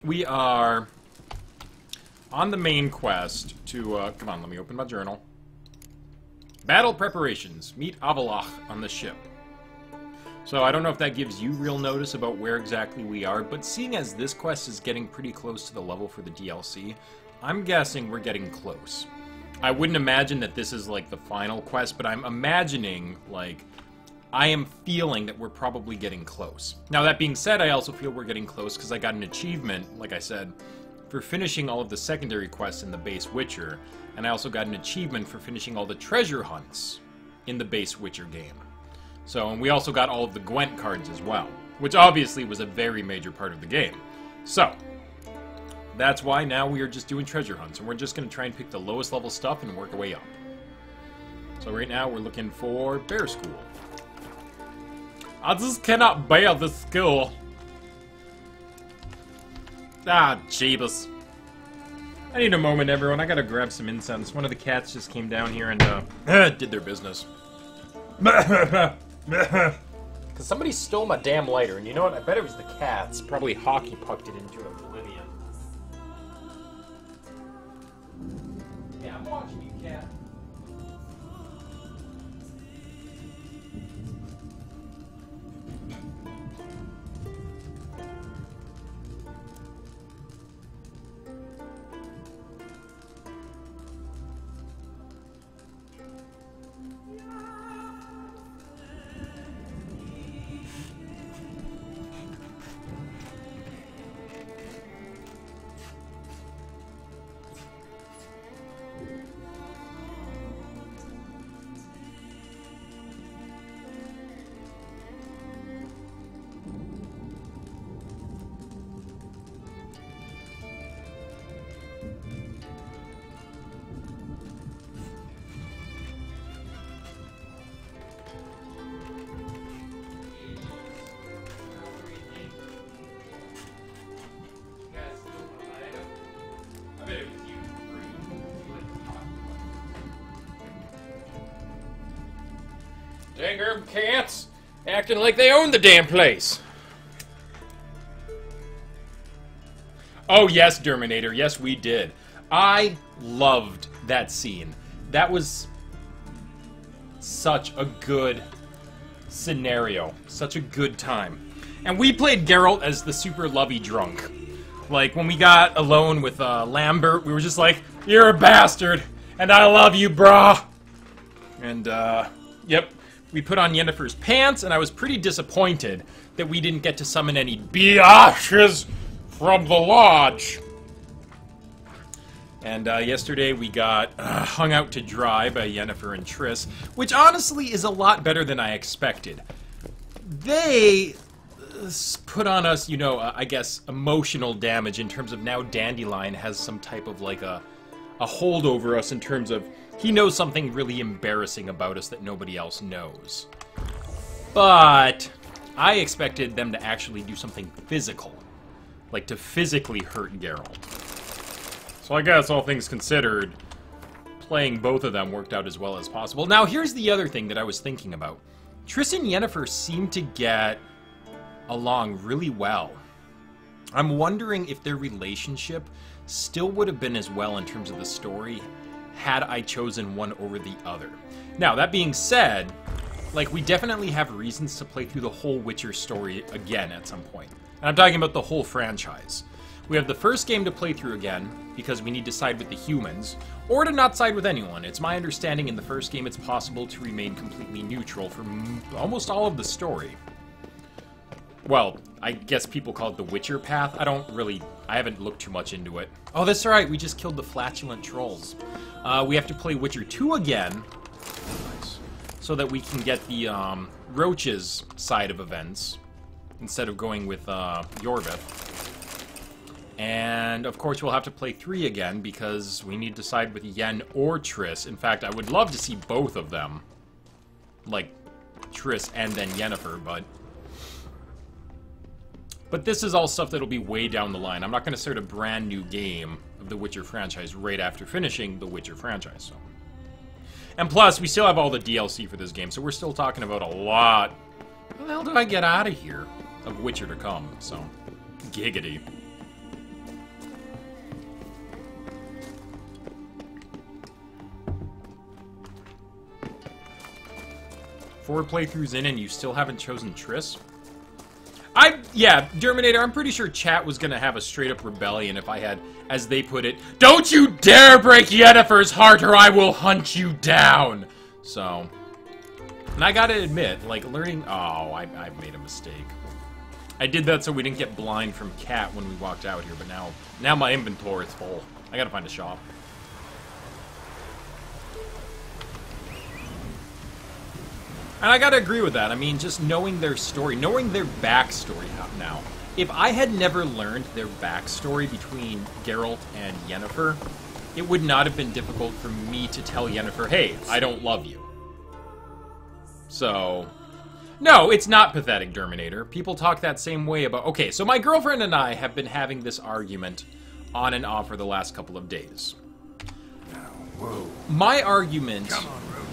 we are on the main quest to, come on, let me open my journal. Battle preparations. Meet Avalach on the ship. So I don't know if that gives you real notice about where exactly we are, but seeing as this quest is getting pretty close to the level for the DLC, I'm guessing we're getting close. I wouldn't imagine that this is, like, the final quest, but I'm imagining, like, I am feeling that we're probably getting close. Now, that being said, I also feel we're getting close because I got an achievement, like I said, for finishing all of the secondary quests in the base Witcher, and I also got an achievement for finishing all the treasure hunts in the base Witcher game. So, and we also got all of the Gwent cards as well, which obviously was a very major part of the game. So, that's why now we are just doing treasure hunts, and we're just going to try and pick the lowest level stuff and work our way up. So right now we're looking for Bear School. I just cannot bear this school. Ah, Jeebus. I need a moment, everyone. I gotta grab some incense. One of the cats just came down here and, did their business. Because somebody stole my damn lighter, and you know what? I bet it was the cats. Probably hockey pucked it into oblivion. Yeah, I'm watching you, cat. Dang herb cats, acting like they own the damn place. Oh yes, Derminator, yes we did. I loved that scene. That was such a good scenario, such a good time. And we played Geralt as the super lovey drunk. Like, when we got alone with Lambert, we were just like, you're a bastard, and I love you, brah. And, yep. We put on Yennefer's pants, and I was pretty disappointed that we didn't get to summon any biatches from the lodge. And yesterday we got hung out to dry by Yennefer and Triss, which honestly is a lot better than I expected. They put on us, you know, I guess, emotional damage in terms of now Dandelion has some type of, like, a hold over us in terms of he knows something really embarrassing about us that nobody else knows. But I expected them to actually do something physical. Like, to physically hurt Geralt. So I guess, all things considered, playing both of them worked out as well as possible. Now, here's the other thing that I was thinking about. Triss and Yennefer seem to get along really well. I'm wondering if their relationship still would have been as well in terms of the story had I chosen one over the other. Now, that being said, like, we definitely have reasons to play through the whole Witcher story again at some point. And I'm talking about the whole franchise. We have the first game to play through again, because we need to side with the humans, or to not side with anyone. It's my understanding in the first game it's possible to remain completely neutral for almost all of the story. Well, I guess people call it the Witcher path. I haven't looked too much into it. Oh, that's right, we just killed the flatulent trolls. We have to play Witcher 2 again, so that we can get the Roach's side of events, instead of going with Yorvith. And, of course, we'll have to play 3 again, because we need to side with Yen or Triss. In fact, I would love to see both of them. Like, Triss and then Yennefer, But this is all stuff that'll be way down the line. I'm not going to start a brand new game of the Witcher franchise right after finishing the Witcher franchise. So. And plus, we still have all the DLC for this game, so we're still talking about a lot. How the hell did I get out of here? Of Witcher to come, so. Giggity. 4 playthroughs in and you still haven't chosen Triss? Yeah, Derminator, I'm pretty sure chat was gonna have a straight-up rebellion if I had, as they put it, "Don't you dare break Yennefer's heart or I will hunt you down!" So, and I gotta admit, like, learning... Oh, I made a mistake. I did that so we didn't get blind from Cat when we walked out here, but now my inventory is full. I gotta find a shop. And I gotta agree with that. I mean, just knowing their story, knowing their backstory now. If I had never learned their backstory between Geralt and Yennefer, it would not have been difficult for me to tell Yennefer, hey, I don't love you. So... No, it's not pathetic, Derminator. People talk that same way about... Okay, so my girlfriend and I have been having this argument on and off for the last couple of days. My argument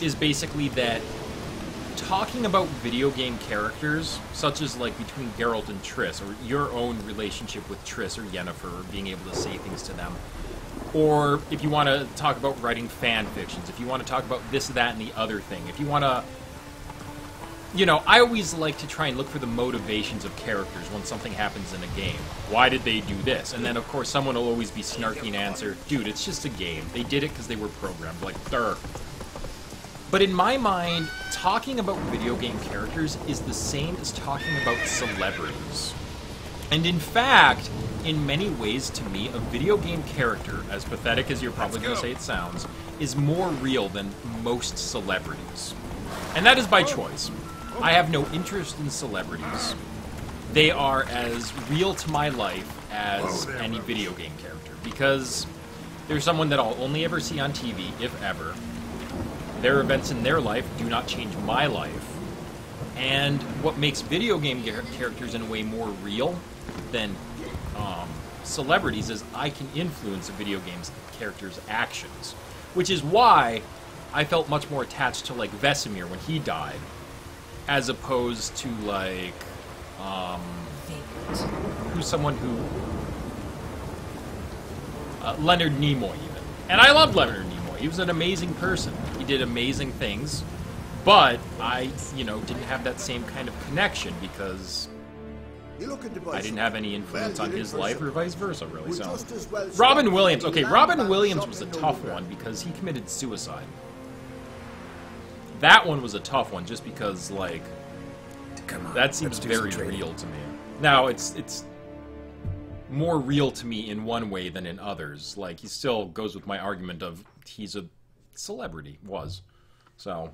is basically that talking about video game characters, such as like between Geralt and Triss, or your own relationship with Triss or Yennefer, or being able to say things to them, or if you want to talk about writing fan fictions, if you want to talk about this, that, and the other thing, if you want to... You know, I always like to try and look for the motivations of characters when something happens in a game. Why did they do this? And then, of course, someone will always be snarky and answer, dude, it's just a game. They did it because they were programmed. Like, durr. But in my mind, talking about video game characters is the same as talking about celebrities. And in fact, in many ways, to me, a video game character, as pathetic as you're probably going to say it sounds, is more real than most celebrities. And that is by choice. I have no interest in celebrities. They are as real to my life as any video game character, because they're someone that I'll only ever see on TV, if ever. Their events in their life do not change my life. And what makes video game characters in a way more real than celebrities is I can influence a video game's character's actions. Which is why I felt much more attached to, like, Vesemir when he died, as opposed to, like, who's someone who... Leonard Nimoy, even. And I love Leonard Nimoy. He was an amazing person. He did amazing things, but I, you know, didn't have that same kind of connection because I didn't have any influence on his life or vice versa, really. So, Robin Williams. Okay, Robin Williams was a tough one because he committed suicide. That one was a tough one, just because, like, that seems very real to me. Now, it's more real to me in one way than in others. Like, he still goes with my argument of he's a celebrity, so.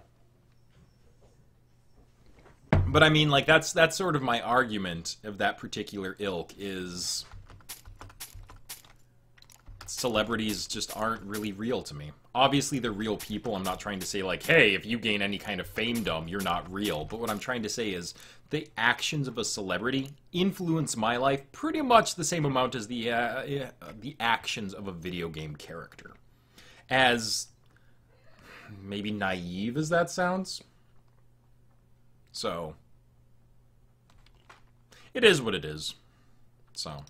But I mean, like, that's sort of my argument of that particular ilk is celebrities just aren't really real to me. Obviously, they're real people. I'm not trying to say, like, hey, if you gain any kind of famedom, you're not real. But what I'm trying to say is the actions of a celebrity influence my life pretty much the same amount as the actions of a video game character. As maybe naive as that sounds. So, it is what it is. So,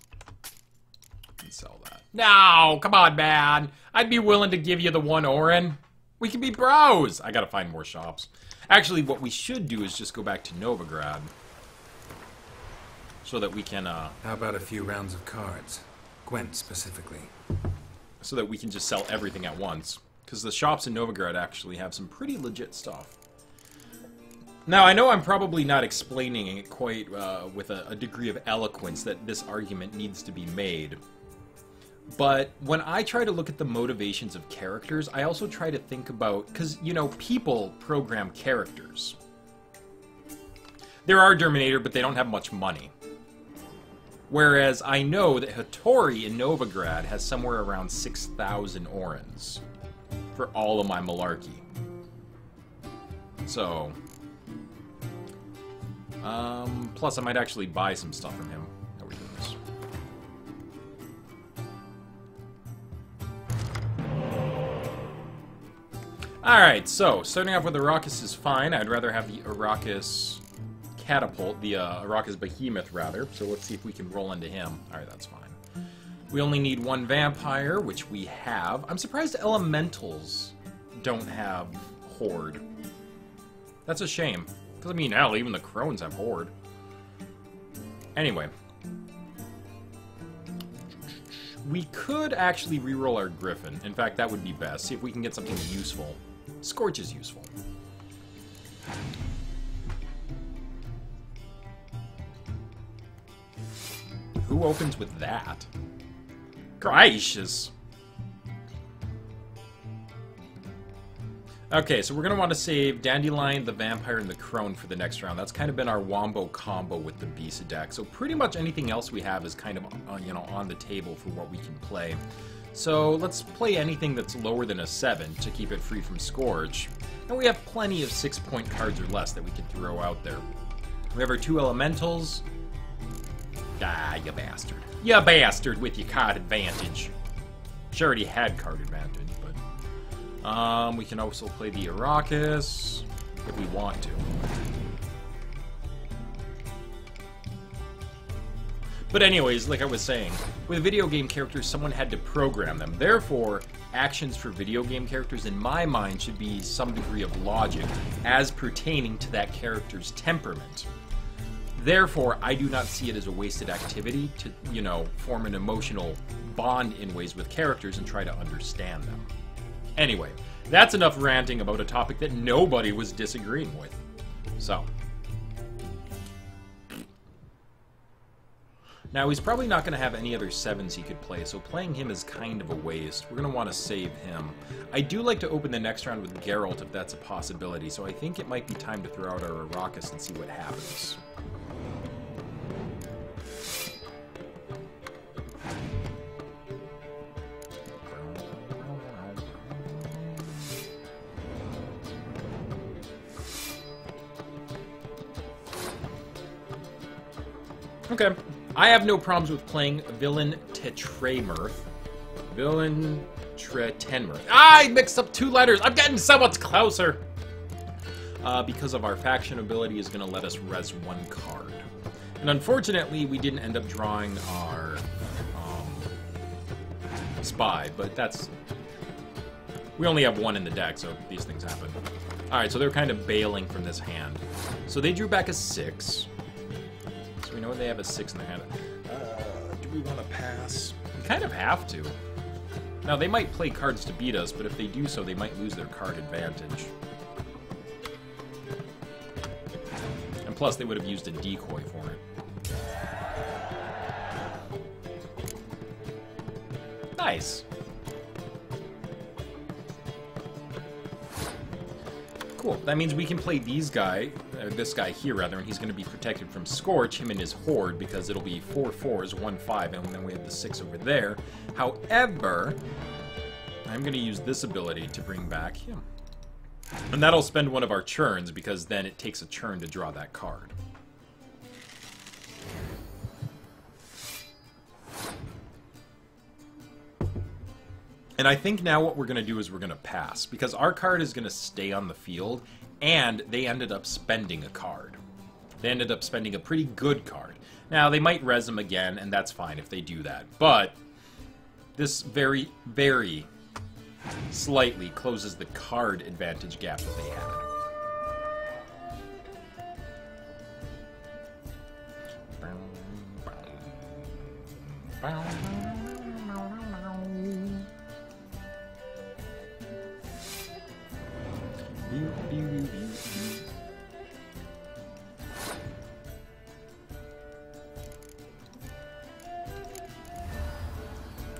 let's sell that. No, come on, man. I'd be willing to give you the 1 Orin. We can be bros. I gotta find more shops. Actually, what we should do is just go back to Novigrad. So that we can, How about a few rounds of cards? Gwent, specifically. So that we can just sell everything at once. Because the shops in Novigrad actually have some pretty legit stuff. Now, I know I'm probably not explaining it quite with a degree of eloquence that this argument needs to be made. But when I try to look at the motivations of characters, I also try to think about... Because, you know, people program characters. There are Derminator, but they don't have much money. Whereas I know that Hattori in Novigrad has somewhere around 6,000 Orins for all of my malarkey. So... plus I might actually buy some stuff from him. How are we doing this? Alright, so, starting off with Arrakis is fine. I'd rather have the Arrakis Catapult, the Arrakis Behemoth, rather. So let's see if we can roll into him. Alright, that's fine. We only need 1 Vampire, which we have. I'm surprised Elementals don't have Horde. That's a shame. Doesn't mean hell, even the crones have horde. Anyway. We could actually reroll our Griffin. In fact, that would be best. See if we can get something useful. Scorch is useful. Who opens with that? Gracious. Okay, so we're going to want to save Dandelion, the Vampire, and the Crone for the next round. That's kind of been our wombo combo with the Beast deck. So pretty much anything else we have is kind of, you know, on the table for what we can play. So let's play anything that's lower than a 7 to keep it free from Scorch. And we have plenty of 6-point cards or less that we can throw out there. We have our 2 Elementals. Ah, you bastard. You bastard with your card advantage. She already had card advantage, but... we can also play the Arrakis if we want to. But anyways, like I was saying, with video game characters, someone had to program them. Therefore, actions for video game characters, in my mind, should be some degree of logic as pertaining to that character's temperament. Therefore, I do not see it as a wasted activity to, you know, form an emotional bond in ways with characters and try to understand them. Anyway, that's enough ranting about a topic that nobody was disagreeing with. So. Now, he's probably not going to have any other 7s he could play, so playing him is kind of a waste. We're going to want to save him. I do like to open the next round with Geralt if that's a possibility, so I think it might be time to throw out our Arrakis and see what happens. Okay. I have no problems with playing Villain Tetremirth. Villain Tenmirth. Ah, I mixed up 2 letters! I'm getting so much closer! Because of our faction ability is going to let us res 1 card. And unfortunately, we didn't end up drawing our spy, but that's... We only have 1 in the deck, so these things happen. Alright, so they're kind of bailing from this hand. So they drew back a 6. So we know they have a 6 in their hand. Do we want to pass? We kind of have to. Now, they might play cards to beat us, but if they do so, they might lose their card advantage. And plus, they would have used a decoy for it. Nice. Cool. That means we can play this guy here, rather, and he's going to be protected from Scorch, him and his Horde, because it'll be 4 4s, 1 5, and then we have the 6 over there. However, I'm going to use this ability to bring back him. And that'll spend one of our churns, because then it takes a churn to draw that card. And I think now what we're going to do is we're going to pass, because our card is going to stay on the field, and they ended up spending a card. They ended up spending a pretty good card. Now, they might res them again, and that's fine if they do that. But this very, very slightly closes the card advantage gap that they had.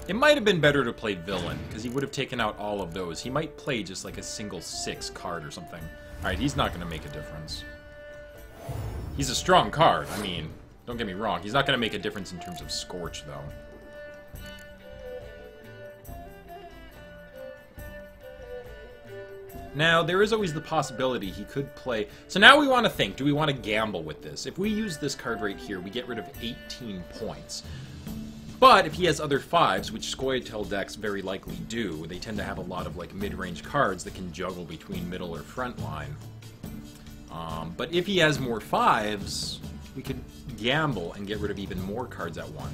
It might have been better to play Villain, because he would have taken out all of those. He might play just like a single 6 card or something. Alright, he's not going to make a difference. He's a strong card, I mean, don't get me wrong. He's not going to make a difference in terms of Scorch, though. Now, there is always the possibility he could play... So now we want to think, do we want to gamble with this? If we use this card right here, we get rid of 18 points. But if he has other 5s, which Scoia'tael decks very likely do, they tend to have a lot of like mid-range cards that can juggle between middle or front line. But if he has more 5s, we could gamble and get rid of even more cards at once.